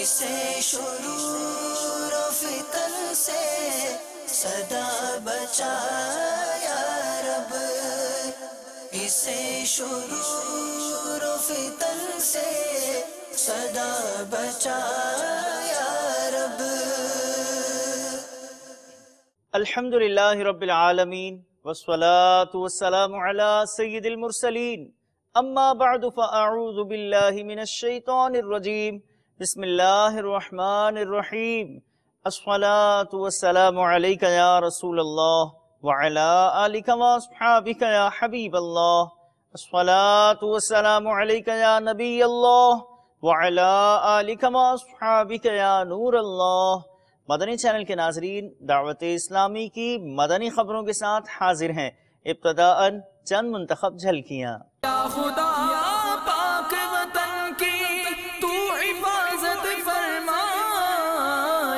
اسے شرور و فتن سے صدا بچا یا رب، اسے شرور و فتن سے صدا بچا یا رب۔ الحمدللہ رب العالمین والصلاة والسلام علی سید المرسلین، اما بعد فاعوذ باللہ من الشیطان الرجیم، بسم اللہ الرحمن الرحیم۔ الصلاة والسلام علیک یا رسول اللہ وعلی آلک واصحابک یا حبیب اللہ، الصلاة والسلام علیک یا نبی اللہ وعلی آلک واصحابک یا نور اللہ۔ مدنی چینل کے ناظرین، دعوت اسلامی کی مدنی خبروں کے ساتھ حاضر ہیں۔ ابتداءً چند منتخب جھلکیاں۔ یا خدا پاک وطن کی تو حفاظت فرما،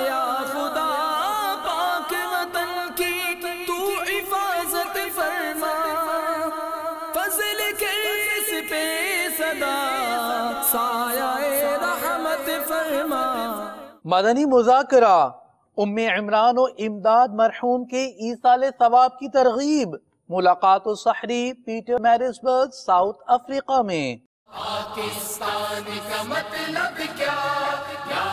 یا خدا پاک وطن کی تو حفاظت فرما، فضل کے اس پہ صدا سایہ رحمت فرما۔ مدنی مذاکرہ، ام عمران و امداد مرحوم کے ایصال ثواب کی ترغیب، ملاقات و سحری پیٹر میرسبرگ ساؤتھ افریقہ میں۔ پاکستان کا مطلب کیا، لا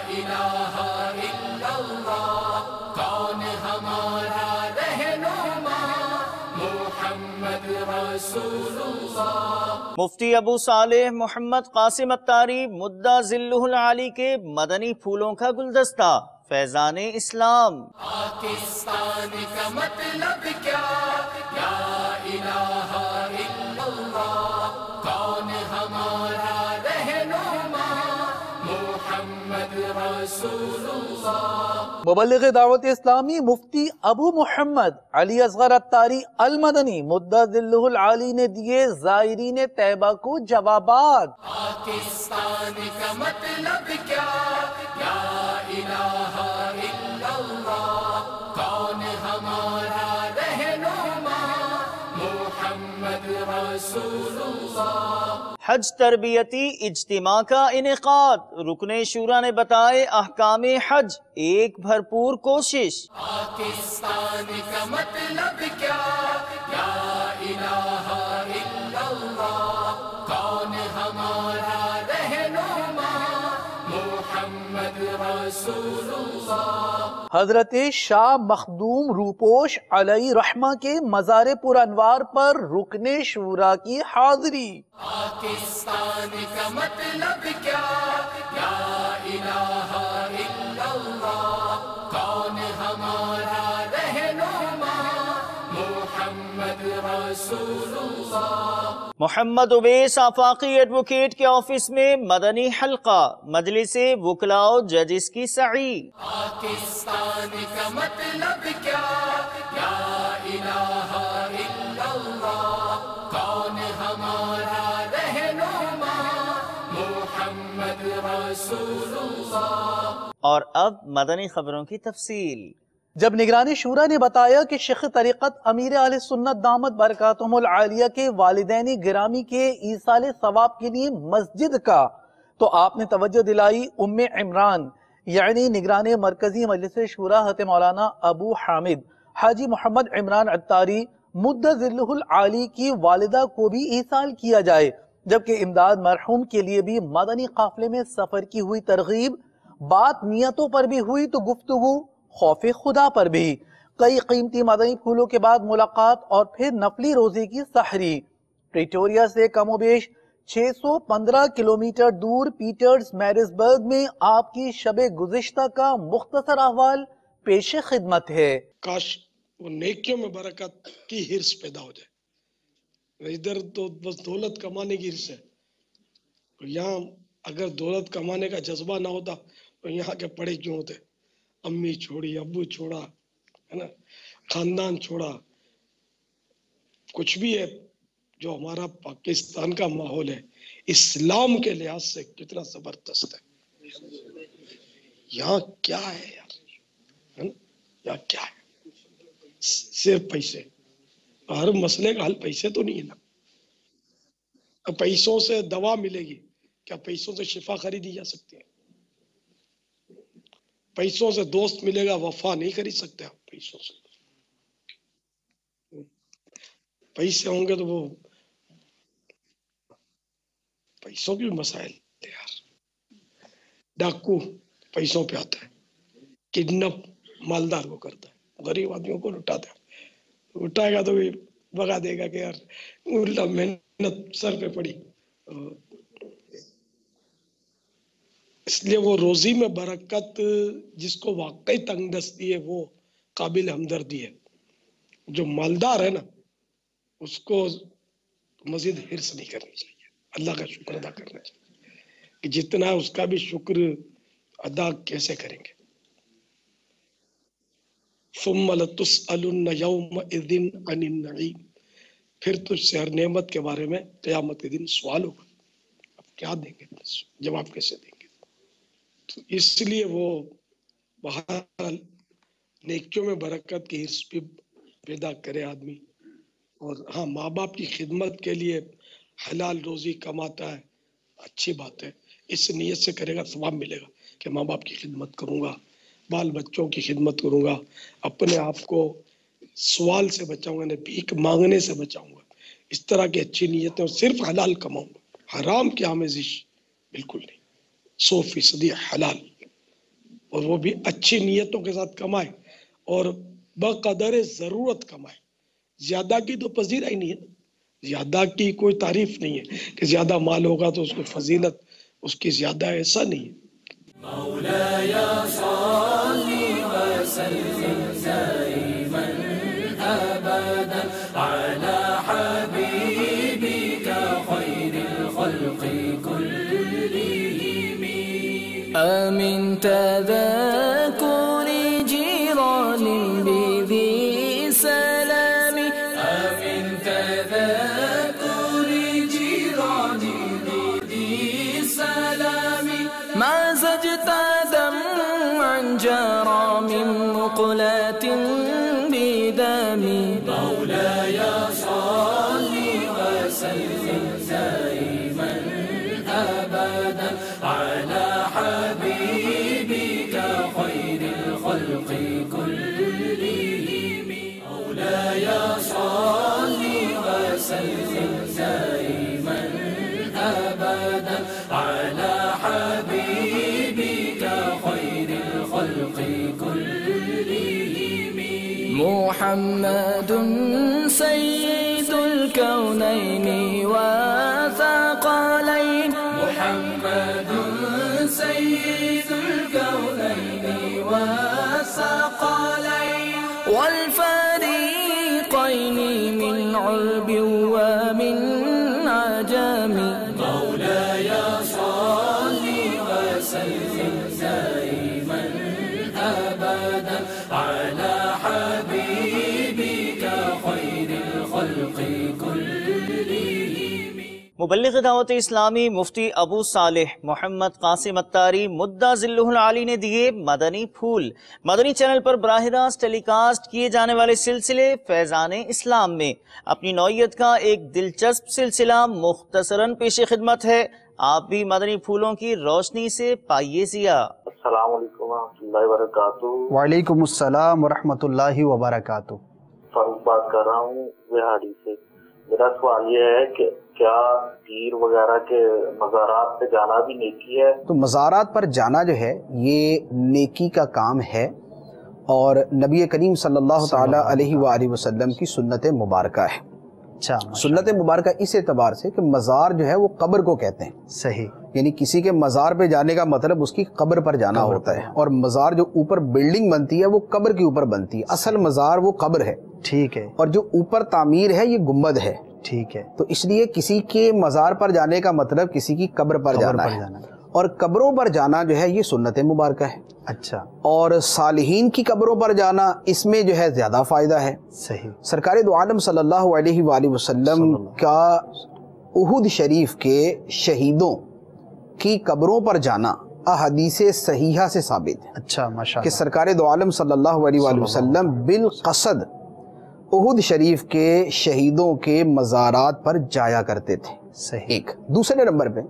الہ الا اللہ، کون ہمارا رہنما، محمد رسول اللہ۔ مفتی ابو صالح محمد قاسم اتاری مدہ ذلہ العالی کے مدنی پھولوں کا گلدستہ، فیضان اسلام۔ پاکستان کا مطلب کیا، لا الہ الا اللہ، کون ہمارا رہنما، محمد رسول اللہ۔ مبلغ دعوت اسلامی مفتی ابو محمد علی اصغر اتاری المدنی مدہ ذلہ العالی نے دیے زائرین طیبہ کو جوابات۔ پاکستان کا مطلب کیا، لا الہ الا اللہ، کون ہمارا رہنما، محمد رسول اللہ۔ حج تربیتی اجتماع کا انعقاد، رکن شورا نے بتائے احکام حج، ایک بھرپور کوشش۔ پاکستان کا مطلب کیا، لا الہ الا اللہ، کون ہمارا رہنما، محمد رسول اللہ۔ حضرت شاہ مخدوم روپوش علیہ رحمہ کے مزار پر انوار پر رکن شورا کی حاضری۔ پاکستان کا مطلب کیا، لا الہ الا اللہ، کون ہمارا رہنما، محمد رسول اللہ۔ محمد اویس آفاقی ایڈوکیٹ کے آفس میں مدنی حلقہ، مجلس وکلاء و ججز کی سعی۔ پاکستان کا مطلب کیا، لا الہ الا اللہ، کون ہمارا رہنما، محمد رسول اللہ۔ اور اب مدنی خبروں کی تفصیل۔ جب نگران شورا نے بتایا کہ شیخ طریقت امیر اہل سنت دامت برکاتہم العالیہ کے والدین گرامی کے ایصال ثواب کے لیے مسجد کا، تو آپ نے توجہ دلائی ام عمران یعنی نگران مرکزی مجلس شورا حضرت مولانا ابو حامد حاجی محمد عمران اتاری مدہ ذلہ العالی کی والدہ کو بھی ایصال کیا جائے، جبکہ امداد مرحوم کے لیے بھی مدنی قافلے میں سفر کی ہوئی ترغیب، بات نیتوں پر بھی ہوئی تو گفتگو خوف خدا پر بھی۔ کئی قیمتی مدنی پھولوں کے بعد ملاقات اور پھر نفلی روزے کی سحری۔ پریٹوریا سے کم و بیش 615 کلومیٹر دور پیٹرز میرسبرگ میں آپ کی شب گزشتہ کا مختصر احوال پیش خدمت ہے۔ کاش وہ نیکیوں میں برکت کی ہرس پیدا ہو جائے، ادھر تو بس دولت کمانے کی ہرس ہے، یہاں اگر دولت کمانے کا جذبہ نہ ہوتا تو یہاں کے پڑے کیوں ہوتے؟ امی چھوڑی، ابو چھوڑا، ہے نا، خاندان چھوڑا، کچھ بھی ہے جو ہمارا پاکستان کا ماحول ہے اسلام کے لحاظ سے کتنا زبردست ہے۔ یہاں کیا ہے یار، یہاں کیا ہے؟ صرف پیسے، ہر مسئلے کا حل پیسے تو نہیں ہے نا۔ پیسوں سے دوا ملے گی کیا؟ پیسوں سے شفا خریدی جا سکتی ہے؟ پیسوں سے دوست ملے گا، وفا نہیں خرید سکتے آپ پیسوں سے. پیسے ہوں گے تو وہ پیسوں کی مسائل ہے یار. ڈاکو پیسوں پہ آتا ہے، کڈنپ مالدار کو کرتا ہے، غریب آدمیوں کو لٹاتا ہے. اٹھائے گا تو بھی بگا دے گا کہ یار الٹا محنت سر پہ پڑی. اس لیے وہ روزی میں برکت جس کو واقعی تنگ دستی ہے وہ قابل ہمدردی ہے. جو مالدار ہے نا اس کو مزید حرص نہیں کرنی چاہیے، اللہ کا شکر ادا کرنا چاہیے کہ جتنا ہے اس کا بھی شکر ادا کیسے کریں گے. ثم لتسألن یومئذ عن النعیم، پھر تجھ سے ہر نعمت کے بارے میں قیامت کے دن سوال ہوگا. اب کیا دیں گے، جواب کیسے دیں گے؟ تو اس لیے وہ بہرحال نیکیوں میں برکت کی حرص بھی پیدا کرے آدمی. اور ہاں، ماں باپ کی خدمت کے لیے حلال روزی کماتا ہے، اچھی بات ہے. اس نیت سے کرے گا ثواب ملے گا کہ ماں باپ کی خدمت کروں گا، بال بچوں کی خدمت کروں گا، اپنے آپ کو سوال سے بچاؤں گا، بھیک مانگنے سے بچاؤں گا. اس طرح کی اچھی نیتیں، اور صرف حلال کماؤں گا، حرام کی آمیزش بالکل نہیں، 100% حلال. اور وہ بھی اچھی نیتوں کے ساتھ کمائے اور بقدر ضرورت کمائے. زیادہ کی تو پذیرا ہی نہیں ہے، زیادہ کی کوئی تعریف نہیں ہے کہ زیادہ مال ہوگا تو اس کو فضیلت اس کی زیادہ ہے، ایسا نہیں ہے. مولاي صل وسلم دائما أبدا على حبيبك خير الخلق كلهم. أمن تذكر جيران بذي سلام، أمن تذكر جيران بذي سلام، ما زجت دمعا جرى من مقلة بدم. مولاي صل وسلم دائما أبدا على حبيبك خير الخلق كلهم. مولاي صل وسلم دائما أبدا على حبيبك خير الخلق كلهم. محمد سيد الكونين وثقلين، محمد سيد الكونين وثقلين، والفريقين من علب ومن عجم. مولاي صل وسلم دائما أبدا على حبيبك خير الخلق كلهم. مبلغ دعوت اسلامی مفتی ابو صالح محمد قاسم اتاری مدہ ذلہ العالی نے دیے مدنی پھول. مدنی چینل پر براہ راست ٹیلی کاسٹ کیے جانے والے سلسلے فیضان اسلام میں اپنی نوعیت کا ایک دلچسپ سلسلہ مختصراً پیش خدمت ہے. آپ بھی مدنی پھولوں کی روشنی سے پائیے ضیا. السلام علیکم ورحمۃ اللہ وبرکاتہ. وعلیکم السلام ورحمۃ اللہ وبرکاتہ. فاروق بات کر رہا ہوں بہاڑی سے. میرا سوال یہ ہے کہ کیا پیر وغیرہ کے مزارات پہ جانا بھی نیکی ہے؟ تو مزارات پر جانا جو ہے یہ نیکی کا کام ہے، اور نبی کریم صلی اللہ تعالی علیہ وآلہ وسلم کی سنت مبارکہ ہے. اچھا، سنت مبارکہ اس اعتبار سے کہ مزار جو ہے وہ قبر کو کہتے ہیں. صحیح. یعنی کسی کے مزار پہ جانے کا مطلب اس کی قبر پر جانا ہوتا ہے، اور مزار جو اوپر بلڈنگ بنتی ہے وہ قبر کے اوپر بنتی ہے. اصل مزار وہ قبر ہے. ٹھیک ہے. اور جو اوپر تعمیر ہے یہ گنبد ہے. ٹھیک ہے. تو اس لیے کسی کے مزار پر جانے کا مطلب کسی کی قبر پر جانا ہے، اور قبروں پر جانا جو ہے یہ سنت مبارکہ ہے. اچھا. اور صالحین کی قبروں پر جانا اس میں جو ہے زیادہ فائدہ ہے. صحیح. سرکار دو عالم صلی اللہ علیہ وآلہ وسلم کا احد شریف کے شہیدوں کی قبروں پر جانا احادیث صحیحہ سے ثابت ہے. اچھا، ماشاء کہ سرکار دو عالم صلی اللہ علیہ وآلہ وسلم بالقصد احد شریف کے شہیدوں کے مزارات پر جایا کرتے تھے. صحیح. ایک. دوسرے نمبر پہ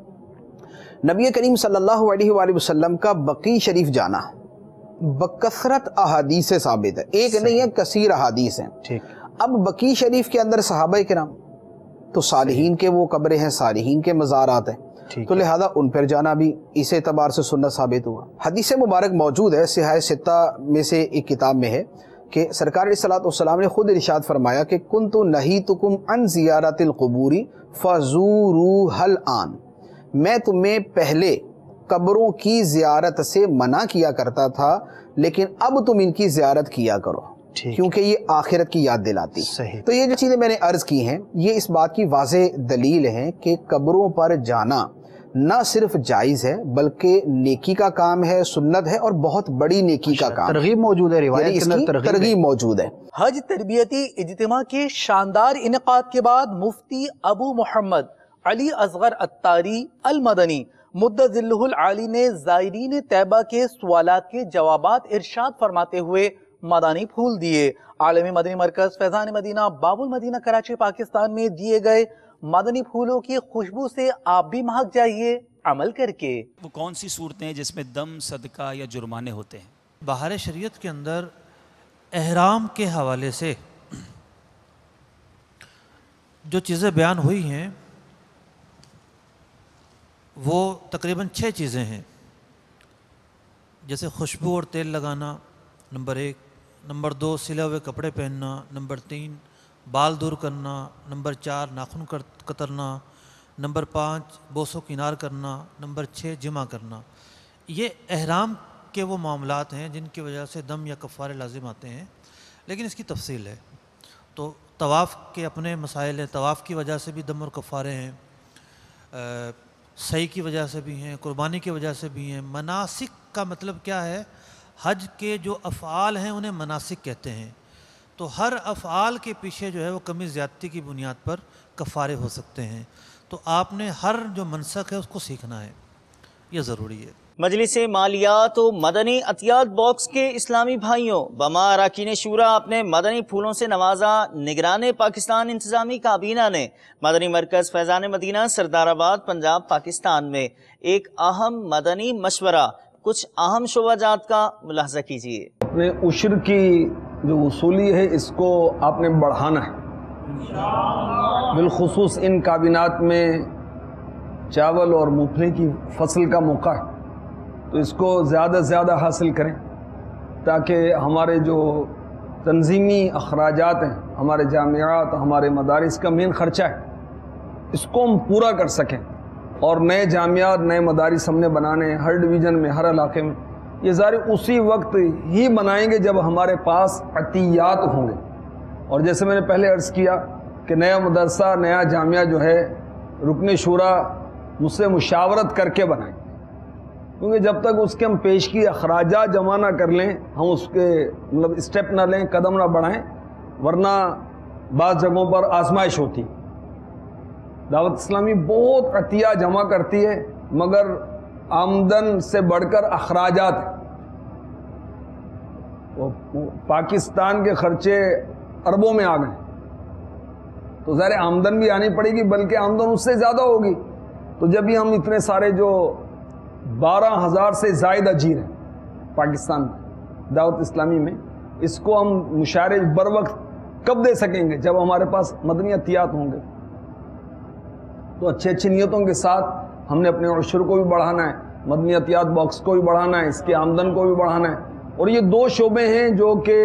نبی کریم صلی اللہ علیہ وآلہ وسلم کا بقیع شریف جانا بکثرت احادیث سے ثابت ہے، ایک نہیں ہے، کثیر احادیث ہیں۔ ٹھیک۔ اب بقیع شریف کے اندر صحابہ کرام تو صالحین کے وہ قبریں ہیں، صالحین کے مزارات ہیں، تو لہذا ان پر جانا بھی اس اعتبار سے سنت ثابت ہوا۔ حدیث مبارک موجود ہے، صحاح ستہ میں سے ایک کتاب میں ہے کہ سرکار علیہ الصلوۃ والسلام نے خود ارشاد فرمایا کہ کنت نہیتکم عن زیارت القبور فزوروها الآن، میں تمہیں پہلے قبروں کی زیارت سے منع کیا کرتا تھا لیکن اب تم ان کی زیارت کیا کرو کیونکہ یہ آخرت کی یاد دلاتی۔ تو یہ جو چیزیں میں نے عرض کی ہیں یہ اس بات کی واضح دلیل ہیں کہ قبروں پر جانا نہ صرف جائز ہے بلکہ نیکی کا کام ہے، سنت ہے، اور بہت بڑی نیکی کا کام، ترغیب موجود ہے، روایت کے اندر ترغیب موجود ہے۔ حج تربیتی اجتماع کے شاندار انعقاد کے بعد مفتی ابو محمد علی اصغر اتاری المدنی مدت ذلہ العالی نے زائرین طیبہ کے سوالات کے جوابات ارشاد فرماتے ہوئے مدنی پھول دیے۔ عالمی مدنی مرکز فیضان مدینہ باب المدینہ کراچی پاکستان میں دیے گئے مدنی پھولوں کی خوشبو سے آپ بھی مہک جائیے عمل کر کے۔ وہ کون سی صورتیں ہیں جس میں دم، صدقہ یا جرمانے ہوتے ہیں؟ بہار شریعت کے اندر احرام کے حوالے سے جو چیزیں بیان ہوئی ہیں وہ تقریباً 6 چیزیں ہیں، جیسے خوشبو اور تیل لگانا نمبر 1، نمبر 2 سلے ہوئے کپڑے پہننا، نمبر 3 بال دور کرنا، نمبر 4 ناخن کترنا، نمبر 5 بوس و کنار کرنا، نمبر 6 جمع کرنا۔ یہ احرام کے وہ معاملات ہیں جن کی وجہ سے دم یا کفارے لازم آتے ہیں، لیکن اس کی تفصیل ہے۔ تو طواف کے اپنے مسائل ہیں، طواف کی وجہ سے بھی دم اور کفارے ہیں، سعی کی وجہ سے بھی ہیں، قربانی کی وجہ سے بھی ہیں۔ مناسک کا مطلب کیا ہے؟ حج کے جو افعال ہیں انہیں مناسک کہتے ہیں، تو ہر افعال کے پیچھے جو ہے وہ کمی زیادتی کی بنیاد پر کفارے ہو سکتے ہیں، تو آپ نے ہر جو منسک ہے اس کو سیکھنا ہے، یہ ضروری ہے۔ مجلس مالیات و مدنی عطیات باکس کے اسلامی بھائیوں، بما اراکین شورا اپنے مدنی پھولوں سے نوازا۔ نگران پاکستان انتظامی کابینہ نے مدنی مرکز فیضان مدینہ سردار آباد پنجاب پاکستان میں ایک اہم مدنی مشورہ، کچھ اہم شعبہ جات کا ملاحظہ کیجیے۔ اپنے عشر کی جو وصولی ہے اس کو آپ نے بڑھانا ہے، بالخصوص ان کابینات میں چاول اور مونگ پھلی کی فصل کا موقع ہے تو اس کو زیادہ سے زیادہ حاصل کریں تاکہ ہمارے جو تنظیمی اخراجات ہیں، ہمارے جامعات، ہمارے مدارس کا مین خرچہ ہے، اس کو ہم پورا کر سکیں۔ اور نئے جامعات، نئے مدارس ہم نے بنانے ہیں ہر ڈویژن میں، ہر علاقے میں۔ یہ ظاہر اسی وقت ہی بنائیں گے جب ہمارے پاس عطیات ہوں گے، اور جیسے میں نے پہلے عرض کیا کہ نیا مدرسہ، نیا جامعہ جو ہے رکن شورا مجھ سے مشاورت کر کے بنائیں، کیونکہ جب تک اس کے ہم پیشگی اخراجات جمع نہ کر لیں، ہم اس کے مطلب اسٹیپ نہ لیں، قدم نہ بڑھائیں، ورنہ بعض جگہوں پر آزمائش ہوتی۔ دعوت اسلامی بہت عطیہ جمع کرتی ہے مگر آمدن سے بڑھ کر اخراجات ہیں۔ پاکستان کے خرچے اربوں میں آ گئے، تو ظاہر آمدن بھی آنی پڑے گی، بلکہ آمدن اس سے زیادہ ہوگی۔ تو جب بھی ہم اتنے سارے جو 12,000 سے زائد اجیر ہیں پاکستان میں دعوت اسلامی میں، اس کو ہم مشاعرے بر وقت کب دے سکیں گے؟ جب ہمارے پاس مدنی عطیات ہوں گے۔ تو اچھی اچھی نیتوں کے ساتھ ہم نے اپنے عشر کو بھی بڑھانا ہے، مدنی عطیات باکس کو بھی بڑھانا ہے، اس کے آمدن کو بھی بڑھانا ہے۔ اور یہ 2 شعبے ہیں جو کہ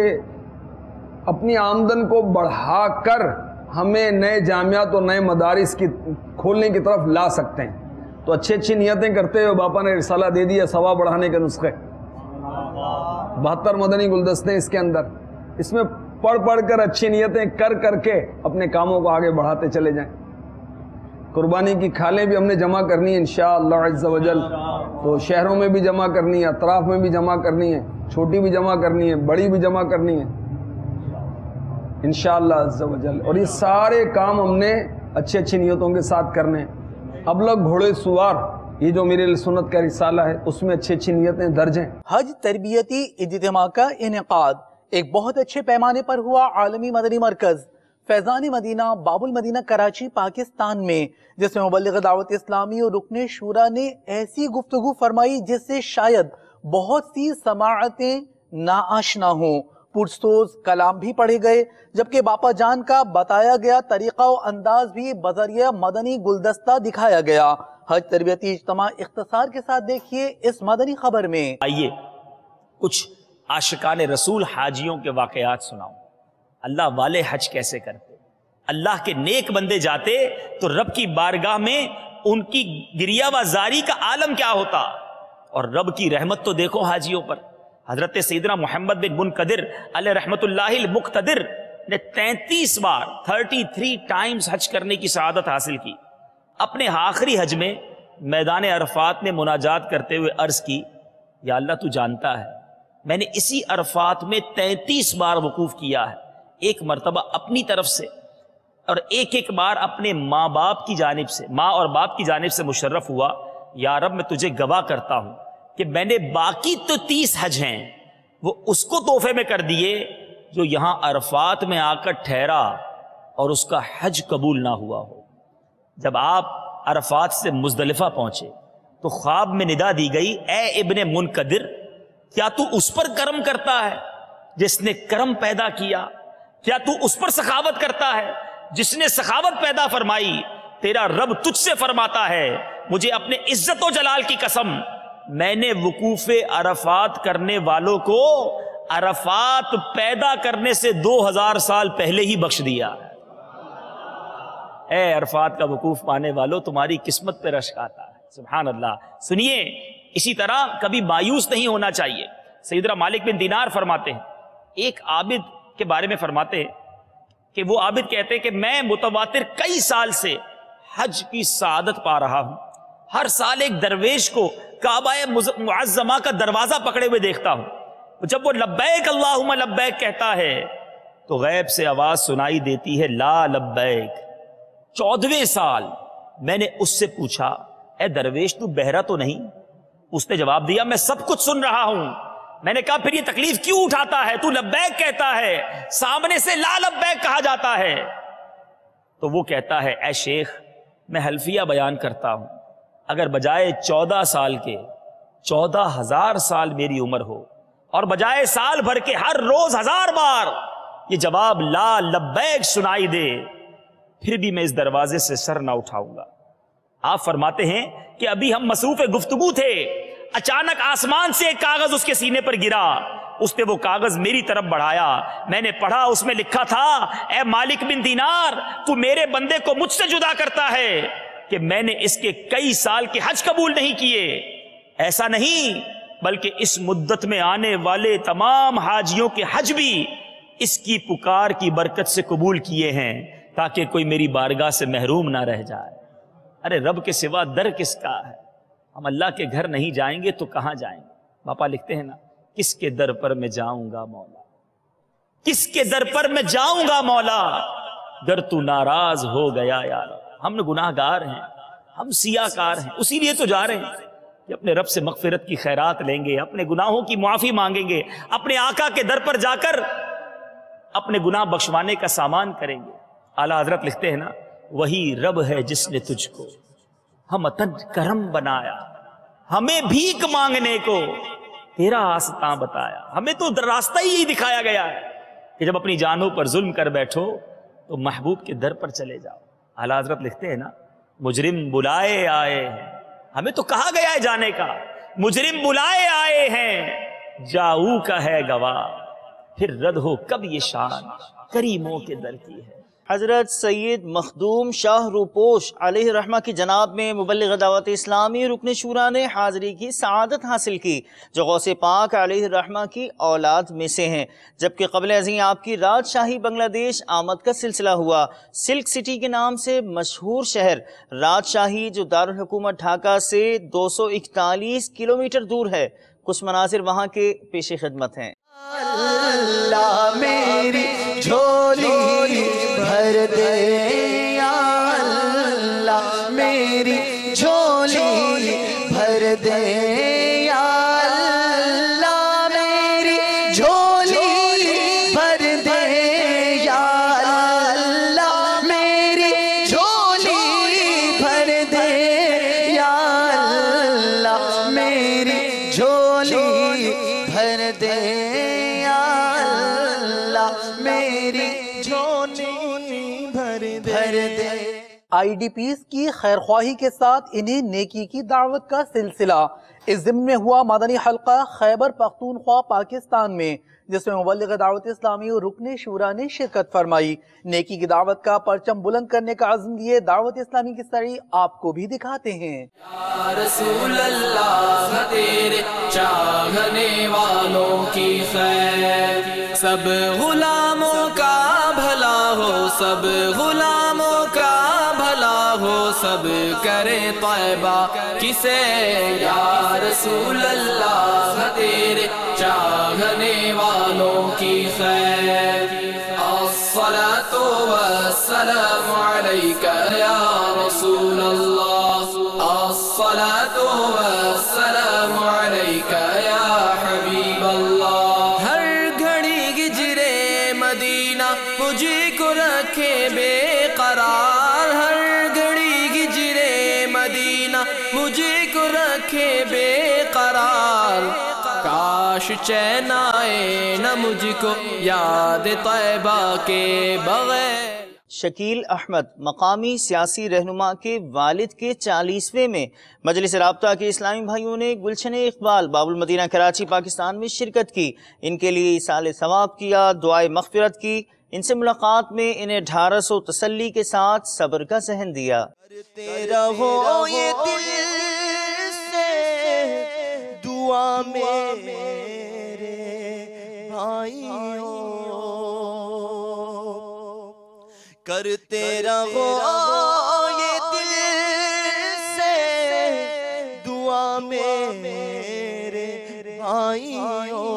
اپنی آمدن کو بڑھا کر ہمیں نئے جامعات اور نئے مدارس کی کھولنے کی طرف لا سکتے ہیں۔ تو اچھی اچھی نیتیں کرتے ہوئے باپا نے رسالہ دے دیا ثواب بڑھانے کے نسخے، 72 مدنی گلدستے اس کے اندر، اس میں پڑھ کر اچھی نیتیں کر کے اپنے کاموں کو آگے بڑھاتے چلے جائیں۔ قربانی کی کھالیں بھی ہم نے جمع کرنی ہے انشاءاللہ عز و جل، تو شہروں میں بھی جمع کرنی ہے، اطراف میں بھی جمع کرنی ہے، چھوٹی بھی جمع کرنی ہے، بڑی بھی جمع کرنی ہے انشاءاللہ عز و جل۔ اور یہ سارے کام ہم نے اچھی اچھی نیتوں کے ساتھ کرنے ہیں۔ ابلغ گھوڑے سوار، یہ جو میرے سنت کا رسالہ ہے اس میں اچھی اچھی نیتیں درج ہیں۔ حج تربیتی اجتماع کا انعقاد ایک بہت اچھے پیمانے پر ہوا عالمی مدنی مرکز فیضان مدینہ باب المدینہ کراچی پاکستان میں، جس میں مبلغ دعوت اسلامی اور رکن شورا نے ایسی گفتگو فرمائی جس سے شاید بہت سی سماعتیں ناآشنا ہوں، پرسوز کلام بھی پڑھے گئے، جبکہ باپا جان کا بتایا گیا طریقہ و انداز بھی بذریعہ مدنی گلدستہ دکھایا گیا۔ حج تربیتی اجتماع اختصار کے ساتھ دیکھیے اس مدنی خبر میں۔ آئیے کچھ عاشقان رسول حاجیوں کے واقعات سناؤں۔ اللہ والے حج کیسے کرتے، اللہ کے نیک بندے جاتے تو رب کی بارگاہ میں ان کی گریہ و زاری کا عالم کیا ہوتا، اور رب کی رحمت تو دیکھو حاجیوں پر۔ حضرت سیدنا محمد بن منقدر علیہ رحمت اللہ المقتدر نے 33 بار 33 ٹائمز حج کرنے کی سعادت حاصل کی۔ اپنے آخری حج میں میدان عرفات میں مناجات کرتے ہوئے عرض کی، یا اللہ تو جانتا ہے میں نے اسی عرفات میں 33 بار وقوف کیا ہے، ایک مرتبہ اپنی طرف سے اور ایک بار اپنے ماں باپ کی جانب سے، ماں اور باپ کی جانب سے مشرف ہوا۔ یا رب میں تجھے گواہ کرتا ہوں کہ میں نے باقی تو 30 حج ہیں وہ اس کو تحفے میں کر دیے جو یہاں عرفات میں آ کر ٹھہرا اور اس کا حج قبول نہ ہوا ہو۔ جب آپ عرفات سے مزدلفہ پہنچے تو خواب میں ندا دی گئی، اے ابن منقدر، کیا تو اس پر کرم کرتا ہے جس نے کرم پیدا کیا؟ کیا تو اس پر سخاوت کرتا ہے جس نے سخاوت پیدا فرمائی؟ تیرا رب تجھ سے فرماتا ہے، مجھے اپنے عزت و جلال کی قسم، میں نے وقوف عرفات کرنے والوں کو عرفات پیدا کرنے سے 2000 سال پہلے ہی بخش دیا۔ اے عرفات کا وقوف پانے والوں، تمہاری قسمت پہ رشک آتا ہے۔ سبحان اللہ۔ سنیے، اسی طرح کبھی مایوس نہیں ہونا چاہیے۔ سیدنا مالک بن دینار فرماتے ہیں، ایک عابد کے بارے میں فرماتے ہیں کہ وہ عابد کہتے ہیں کہ میں متواتر کئی سال سے حج کی سعادت پا رہا ہوں، ہر سال ایک درویش کو کعبہ معظمہ کا دروازہ پکڑے ہوئے دیکھتا ہوں، جب وہ لبیک اللہم لبیک کہتا ہے تو غیب سے آواز سنائی دیتی ہے، لا لبیک۔ 14ویں سال میں نے اس سے پوچھا، اے درویش تو بہرا تو نہیں؟ اس نے جواب دیا، میں سب کچھ سن رہا ہوں۔ میں نے کہا پھر یہ تکلیف کیوں اٹھاتا ہے؟ تو لبیک کہتا ہے، سامنے سے لا لبیک کہا جاتا ہے۔ تو وہ کہتا ہے، اے شیخ میں حلفیہ بیان کرتا ہوں، اگر بجائے 14 سال کے 14,000 سال میری عمر ہو اور بجائے سال بھر کے ہر روز 1000 بار یہ جواب لا لبیک سنائی دے، پھر بھی میں اس دروازے سے سر نہ اٹھاؤں گا۔ آپ فرماتے ہیں کہ ابھی ہم مصروف گفتگو تھے، اچانک آسمان سے ایک کاغذ اس کے سینے پر گرا، اس نے وہ کاغذ میری طرف بڑھایا، میں نے پڑھا، اس میں لکھا تھا، اے مالک بن دینار، تو میرے بندے کو مجھ سے جدا کرتا ہے کہ میں نے اس کے کئی سال کے حج قبول نہیں کیے۔ ایسا نہیں، بلکہ اس مدت میں آنے والے تمام حاجیوں کے حج بھی اس کی پکار کی برکت سے قبول کیے ہیں تاکہ کوئی میری بارگاہ سے محروم نہ رہ جائے۔ ارے رب کے سوا در کس کا ہے؟ ہم اللہ کے گھر نہیں جائیں گے تو کہاں جائیں گے؟ باپا لکھتے ہیں نا، کس کے در پر میں جاؤں گا مولا، کس کے در پر میں جاؤں گا مولا، گر تو ناراض ہو گیا یار۔ ہم گناہ گار ہیں، ہم سیاہ کار ہیں، اسی لیے تو جا رہے ہیں کہ اپنے رب سے مغفرت کی خیرات لیں گے، اپنے گناہوں کی معافی مانگیں گے، اپنے آقا کے در پر جا کر اپنے گناہ بخشوانے کا سامان کریں گے۔ اعلیٰ حضرت لکھتے ہیں نا، وہی رب ہے جس نے تجھ کو ہمتن کرم بنایا، ہمیں بھیک مانگنے کو تیرا آستاں بتایا۔ ہمیں تو راستہ ہی دکھایا گیا ہے کہ جب اپنی جانوں پر ظلم کر بیٹھو تو محبوب کے در پر چلے جاؤ۔ اعلیٰ حضرت لکھتے ہیں نا، مجرم بلائے آئے ہیں، ہمیں تو کہا گیا ہے جانے کا، مجرم بلائے آئے ہیں، جاؤ کا ہے گواہ، پھر رد ہو کب یہ شان کریموں کے در کی ہے۔ حضرت سید مخدوم شاہ روپوش علیہ رحمہ کی جناب میں مبلغ دعوت اسلامی رکن شورا نے حاضری کی سعادت حاصل کی، جو غوث پاک علیہ رحمہ کی اولاد میں سے ہیں، جبکہ قبل ازیں آپ کی راجشاہی بنگلہ دیش آمد کا سلسلہ ہوا۔ سلک سٹی کے نام سے مشہور شہر راجشاہی، جو دارالحکومت ڈھاکہ سے 241 کلومیٹر دور ہے، کچھ مناظر وہاں کے پیش خدمت ہیں۔ اللہ میری جھولی بھر دے، یا اللہ میری جھولی بھر دے، یا اللہ میری جھولی بھر دے، یا اللہ میری جھولی بھر دے، یا اللہ میری جھولی IDPs کی خیرخواہی کے ساتھ انہیں نیکی کی دعوت کا سلسلہ اس ضمن میں ہوا مدنی حلقہ خیبر پختونخوا پاکستان میں، جس میں مبلغ دعوت اسلامی اور رکن شورا نے شرکت فرمائی۔ نیکی کی دعوت کا پرچم بلند کرنے کا عزم لیے دعوت اسلامی کی سڑی آپ کو بھی دکھاتے ہیں۔ یا رسول اللہ تیرے چاہنے والوں کی خیر، سب غلاموں کا بھلا ہو، سب غلاموں کا بھلا ہو، سب کرے طیبہ کسے۔ یا رسول اللہ تیرے چاہنے والوں کی خیر، الصلاۃ والسلام علیک یا رسول اللہ، الصلاۃ والسلام علیک یا حبیب اللہ۔ ہر گھڑی گجرے مدینہ مجھے کو رکھے بے قرار، ہر گھڑی گجرے مدینہ مجھے کو رکھے بے قرار، کاش چین آئے نہ مجھ کو یاد طیبہ کے بغیر۔ شکیل احمد مقامی سیاسی رہنما کے والد کے 40ویں میں مجلس رابطہ کے اسلامی بھائیوں نے گلشن اقبال باب المدینہ کراچی پاکستان میں شرکت کی، ان کے لیے ایصال ثواب کیا، دعائے مغفرت کی۔ ان سے ملاقات میں انہیں ڈھارس و تسلی کے ساتھ صبر کا ذہن دیا۔ تیرا ہو یہ دل سے دعا میرے بھائیوں، کرتے رہو یہ دل سے دعا میرے بھائیوں،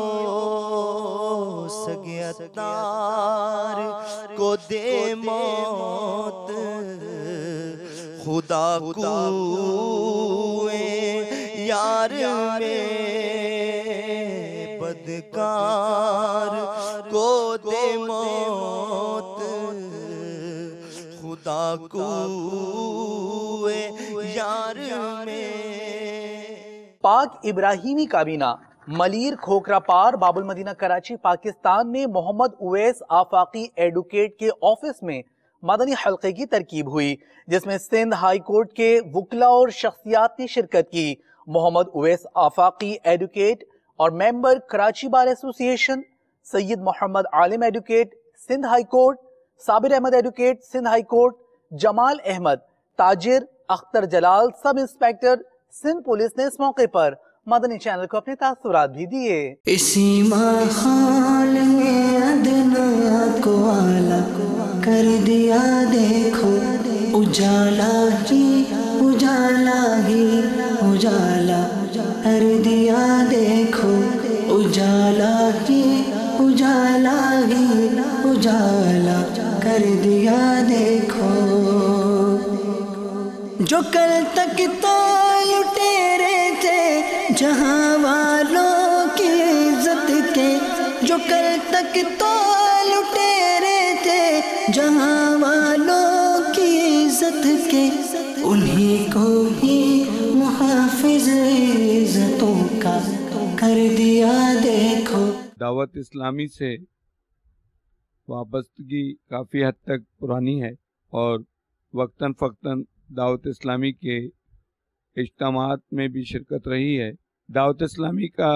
سگے اتار کو دے موت، خدا کوئے یار میں بدکار کو دے موت، خدا کوئے یار میں۔ پاک ابراہیمی کابینہ ملیر کھوکھرا پار باب المدینہ کراچی پاکستان میں محمد اویس آفاقی ایڈوکیٹ کے آفس میں مدنی حلقے کی ترکیب ہوئی، جس میں سندھ ہائی کورٹ کے وکلاء اور شخصیات نے شرکت کی۔ محمد اویس آفاقی ایڈوکیٹ اور ممبر Karachi bar association, Syed Muhammad Alam advocate Sindh high court, Sabir Ahmed advocate Sindh high court, Jamal Ahmed تاجر، Akhtar Jalal sub inspector Sindh police نے اس موقع پر مدنی چینل کو اپنے تاثرات بھی دیے۔ اسی ماحول میں ادنا کو آلہ کر دیا دیکھو، اجالا ہی اجالا ہی اجالا کر دیا دیکھو، اجالا ہی اجالا ہی اجالا کر دیا دیکھو۔ جو کل تک تو لٹیرے تھے جہاں والوں کی عزت کے، جو کل تک تو لٹیرے تھے جہاں والوں کی عزت کے، انہی کو ہی محافظ عزتوں کا کر دیا دیکھو۔ دعوت اسلامی سے وابستگی کافی حد تک پرانی ہے، اور وقتاً فوقتاً دعوت اسلامی کے اجتماعات میں بھی شرکت رہی ہے۔ دعوت اسلامی کا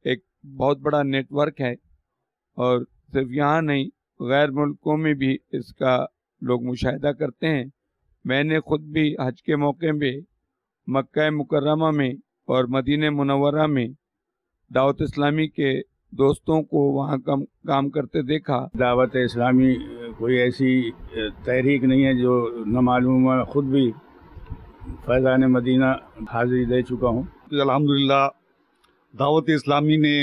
ایک بہت بڑا نیٹ ورک ہے، اور صرف یہاں نہیں غیر ملکوں میں بھی اس کا لوگ مشاہدہ کرتے ہیں۔ میں نے خود بھی حج کے موقع پہ مکہ مکرمہ میں اور مدینہ منورہ میں دعوت اسلامی کے دوستوں کو وہاں کام کرتے دیکھا۔ دعوت اسلامی کوئی ایسی تحریک نہیں ہے جو نہ معلوم ہے، خود بھی فیضان مدینہ حاضری دے چکا ہوں۔ الحمدللہ دعوت اسلامی نے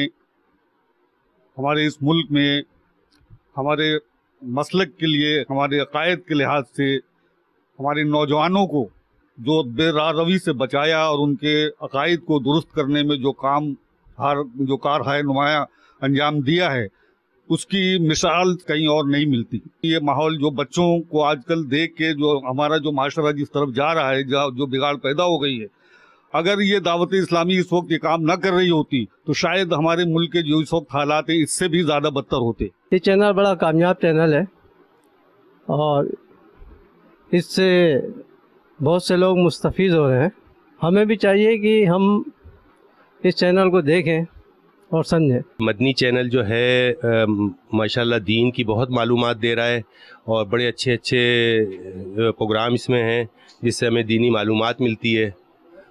ہمارے اس ملک میں ہمارے مسلک کے لیے، ہمارے عقائد کے لحاظ سے ہمارے نوجوانوں کو جو بے راہ روی سے بچایا، اور ان کے عقائد کو درست کرنے میں جو کار ہے نمایاں انجام دیا ہے، اس کی مثال کہیں اور نہیں ملتی۔ یہ ماحول جو بچوں کو آج کل دیکھ کے جو ہمارا جو معاشرہ جس طرف جا رہا ہے، جو بگاڑ پیدا ہو گئی ہے، اگر یہ دعوت اسلامی اس وقت یہ کام نہ کر رہی ہوتی تو شاید ہمارے ملک کے جو اس وقت حالات ہیں اس سے بھی زیادہ بدتر ہوتے۔ یہ چینل بڑا کامیاب چینل ہے، اور اس سے بہت سے لوگ مستفید ہو رہے ہیں. ہمیں بھی چاہیے کہ ہم اس چینل کو دیکھیں اور سمجھیں. مدنی چینل جو ہے ماشاءاللہ دین کی بہت معلومات دے رہا ہے اور بڑے اچھے اچھے پروگرام اس میں ہیں جس سے ہمیں دینی معلومات ملتی ہے.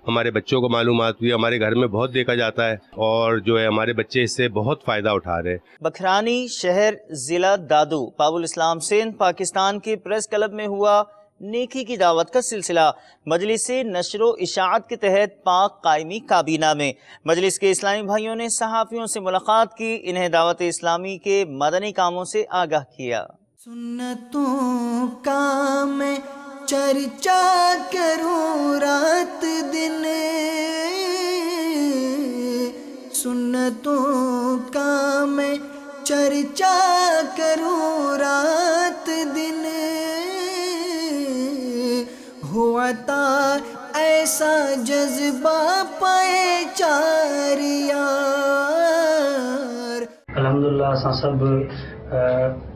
ہمارے بچوں کو معلومات ہوئی، ہمارے گھر میں بہت دیکھا جاتا ہے اور جو ہے ہمارے بچے اس سے بہت فائدہ اٹھا رہے ہیں. بکھرانی شہر ضلع دادو باب الاسلام سندھ پاکستان کے پریس کلب میں ہوا نیکی کی دعوت کا سلسلہ. مجلس نشر و اشاعت کے تحت پاک قائمی کابینہ میں مجلس کے اسلامی بھائیوں نے صحافیوں سے ملاقات کی، انہیں دعوت اسلامی کے مدنی کاموں سے آگاہ کیا. سنتوں کا میں چرچا کروں رات دن، سنتوں کا میں چرچا کروں رات دن، ہوا تا ایسا جذبہ پائے چار یار. الحمدللہ اساں سب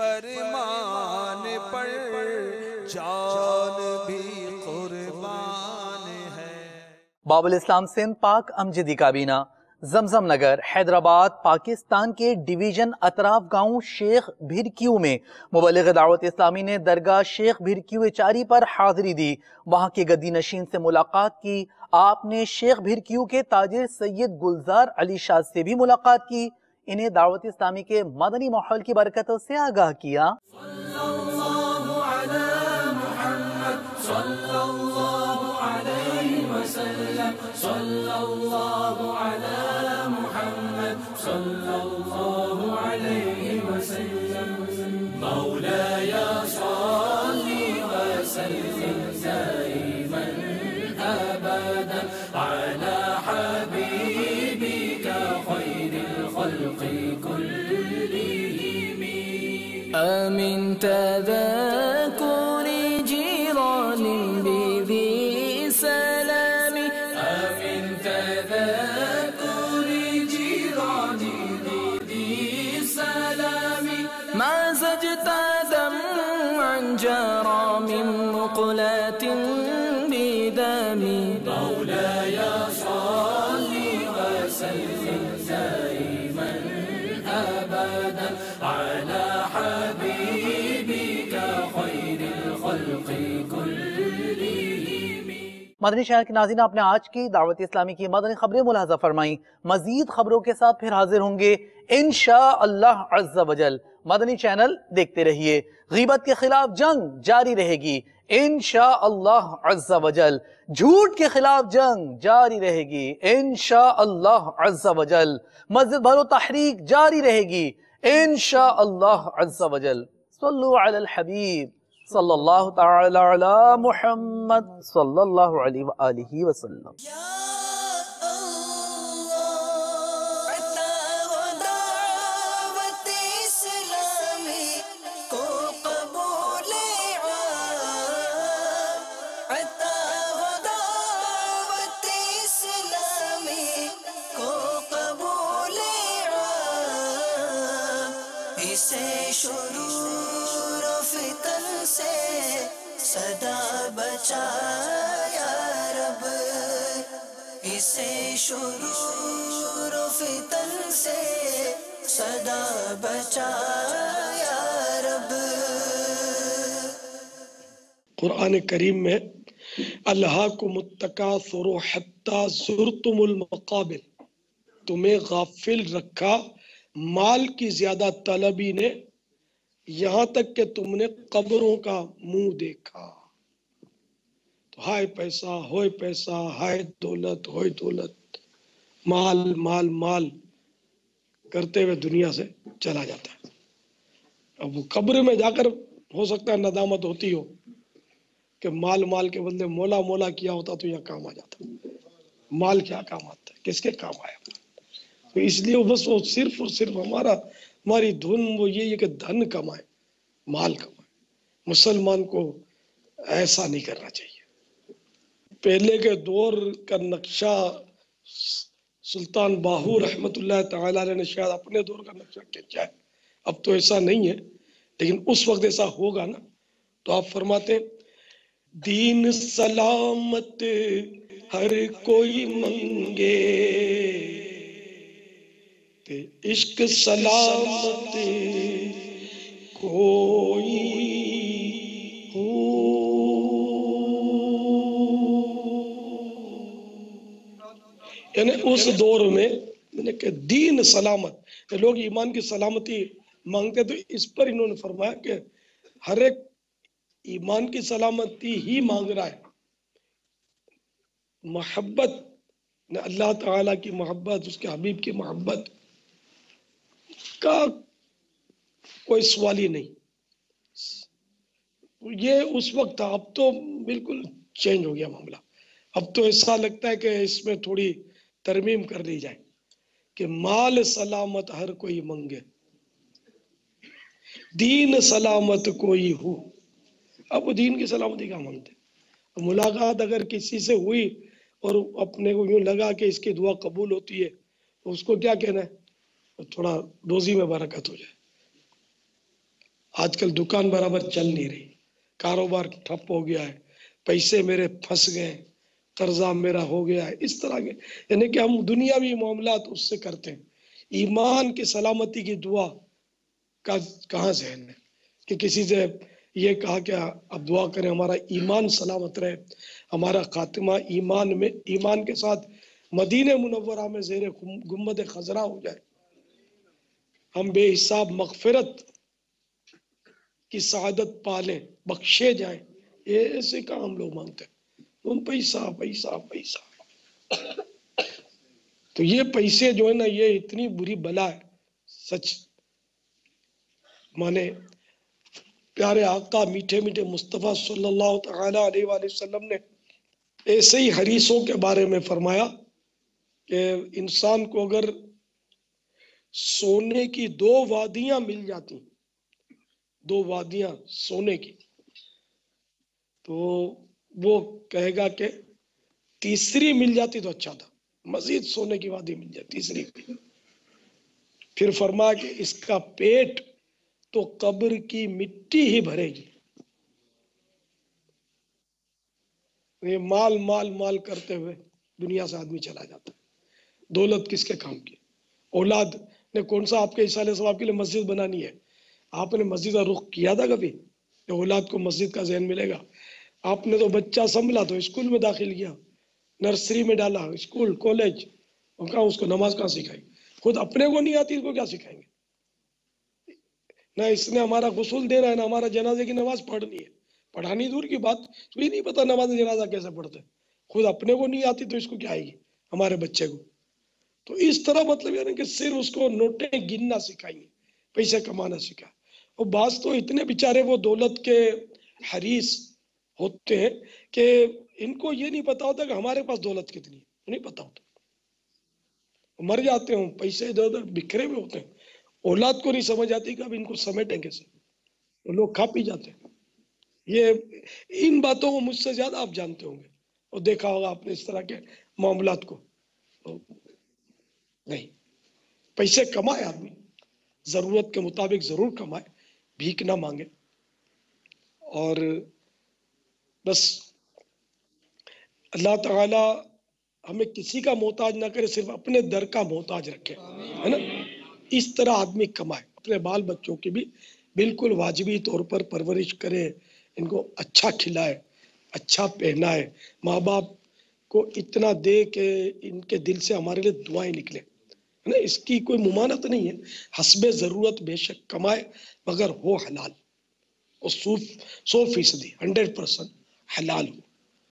فرمان پر جان بھی قربان ہے۔ باب الاسلام سندھ پاک امجدی کابینہ زمزم نگر حیدرآباد پاکستان کے ڈویژن اطراف گاؤں شیخ بھرکیو میں مبلغ دعوت اسلامی نے درگاہ شیخ بھرکیو اچاری پر حاضری دی، وہاں کے گدی نشین سے ملاقات کی۔ آپ نے شیخ بھرکیو کے تاجر سید گلزار علی شاہ سے بھی ملاقات کی، انہیں دعوت اسلامی کے مدنی ماحول کی برکتوں سے آگاہ کیا۔ مولاي صل وسلم دائما أبدا على حبيبك خير الخلق كلهم. أمن تذكر جيران بذي سلام، أمن تذكر جيران بذي سلام، ما زجت دمعا جرى من مقلة بدمي. مولاي صل وسلم دائما أبدا على حبيبك خير الخلق كلهم. مدنی شہر کے ناظرین، آپ نے آج کی دعوت اسلامی کی مدنی خبریں ملاحظہ فرمائیں، مزید خبروں کے ساتھ پھر حاضر ہوں گے انشاءاللہ عز و جل۔ مدنی چینل دیکھتے رہیے، غیبت کے خلاف جنگ جاری رہے گی انشاءاللہ عز و جل، جھوٹ کے خلاف جنگ جاری رہے گی انشاءاللہ عز و جل، مسجد بھرو تحریک جاری رہے گی انشاءاللہ عز و جل۔ صلو علی الحبیب صلی اللہ تعالی علی محمد صلی اللہ علیہ وآلہ وسلم۔ شرور و فتن سے صدا بچا یا رب، اسے شرور و فتن سے صدا بچا یا رب۔ قرآن کریم میں الہاکم التکاثر حتی زرتم المقابر، تمہیں غافل رکھا مال کی زیادہ طلبی نے یہاں تک کہ تم نے قبروں کا منہ دیکھا۔ تو ہائے پیسہ، ہائے دولت، ہوئے دولت، مال مال مال کرتے ہوئے دنیا سے چلا جاتا ہے۔ اب وہ قبر میں جا کر ہو سکتا ہے ندامت ہوتی ہو کہ مال کے بدلے مولا کیا ہوتا تو یہ کام آ جاتا۔ مال کیا کام آتا ہے، کس کے کام آیا؟ تو اس لیے بس وہ صرف اور صرف ہماری دھن وہ یہ کہ دھن کمائے، مال کمائے۔ مسلمان کو ایسا نہیں کرنا چاہیے۔ پہلے کے دور کا نقشہ سلطان باہو رحمت اللہ تعالی علیہ نے شاید اپنے دور کا نقشہ کھینچا ہے، اب تو ایسا نہیں ہے، لیکن اس وقت ایسا ہوگا نا۔ تو آپ فرماتے ہیں دین سلامت ہر کوئی منگے، عشق سلامت کوئی ہو۔ یعنی اس دور میں کہ دین سلامت، لوگ ایمان کی سلامتی مانگتے، تو اس پر انہوں نے فرمایا کہ ہر ایک ایمان کی سلامتی ہی مانگ رہا ہے، محبت اللہ تعالیٰ کی محبت، اس کے حبیب کی محبت کا کوئی سوال ہی نہیں۔ یہ اس وقت تھا، اب تو بالکل چینج ہو گیا معاملہ۔ اب تو ایسا لگتا ہے کہ اس میں تھوڑی ترمیم کر لی جائے کہ مال سلامت ہر کوئی منگے، دین سلامت کوئی ہو۔ اب وہ دین کی سلامتی کیا مانگتے؟ ملاقات اگر کسی سے ہوئی اور اپنے کو یوں لگا کہ اس کی دعا قبول ہوتی ہے تو اس کو کیا کہنا ہے؟ تھوڑا روزی میں برکت ہو جائے، آج کل دکان برابر چل نہیں رہی، کاروبار ٹھپ ہو گیا ہے، پیسے میرے پھنس گئے، قرضہ میرا ہو گیا ہے، اس طرح کے، یعنی کہ ہم دنیاوی معاملات اس سے کرتے ہیں۔ ایمان کی سلامتی کی دعا کا کہاں ذہن ہے کہ کسی سے یہ کہا کہ اب دعا کریں ہمارا ایمان سلامت رہے، ہمارا خاتمہ ایمان کے ساتھ مدینہ منورہ میں زیر گنبد خضرا ہو جائے، ہم بے حساب مغفرت کی سعادت پالیں، بخشے جائیں، یہ ایسے کہاں ہم لوگ مانگتے ہیں؟ تم پیسہ پیسہ پیسہ، تو یہ پیسے جو ہے نا یہ اتنی بری بلا ہے، سچ مانے پیارے آقا میٹھے میٹھے مصطفیٰ صلی اللہ تعالی علیہ وآلہ وسلم نے ایسے ہی حریصوں کے بارے میں فرمایا کہ انسان کو اگر سونے کی 2 وادیاں مل جاتی، 2 وادیاں سونے کی، تو وہ کہے گا کہ تیسری مل جاتی تو اچھا تھا، مزید سونے کی وادی مل جاتی تیسری۔ پھر فرمایا کہ اس کا پیٹ تو قبر کی مٹی ہی بھرے گی۔ یہ مال مال مال کرتے ہوئے دنیا سے آدمی چلا جاتا ہے۔ دولت کس کے کام کی؟ اولاد نے کون سا آپ کے ایصال ثواب کے لیے مسجد بنانی ہے؟ آپ نے مسجد کا رخ کیا تھا کبھی کہ اولاد کو مسجد کا ذہن ملے گا؟ آپ نے تو بچہ سنبھلا تو اسکول میں داخل کیا، نرسری میں ڈالا، اسکول کالج، اور کہاں اس کو نماز کہاں سکھائی؟ خود اپنے کو نہیں آتی اس کو کیا سکھائیں گے؟ نہ اس نے ہمارا غسل دینا ہے، نہ ہمارا جنازے کی نماز پڑھنی ہے، پڑھانی دور کی بات، تو یہ نہیں پتا نماز جنازہ کیسے پڑھتے، خود اپنے کو نہیں آتی تو اس کو کیا آئے گی ہمارے بچے کو؟ تو اس طرح مطلب یعنی کہ صرف اس کو نوٹیں گننا سکھائیے، پیسے کمانا سکھا۔ اور بعض تو اتنے بیچارے وہ دولت کے حریص ہوتے ہیں کہ ان کو یہ نہیں پتا ہوتا کہ ہمارے پاس دولت کتنی ہے، نہیں پتا ہوتا، مر جاتے ہوں، پیسے ادھر ادھر بکھرے ہوئے ہوتے ہیں، اولاد کو نہیں سمجھ آتی کہ اب ان کو سمیٹیں کیسے، وہ لوگ کھا پی جاتے ہیں۔ یہ ان باتوں کو مجھ سے زیادہ آپ جانتے ہوں گے اور دیکھا ہوگا آپ نے اس طرح کے معاملات کو۔ نہیں، پیسے کمائے آدمی، ضرورت کے مطابق ضرور کمائے، بھیک نہ مانگے، اور بس اللہ تعالی ہمیں کسی کا محتاج نہ کرے، صرف اپنے در کا محتاج رکھے، ہے نا؟ اس طرح آدمی کمائے، اپنے بال بچوں کی بھی بالکل واجبی طور پر پرورش کرے، ان کو اچھا کھلائے، اچھا پہنائے، ماں باپ کو اتنا دے کہ ان کے دل سے ہمارے لیے دعائیں نکلے، ہے نا؟ اس کی کوئی ممانعت نہیں ہے، حسب ضرورت بے شک کمائے، مگر ہو حلال، اور 100% 100% حلال ہو۔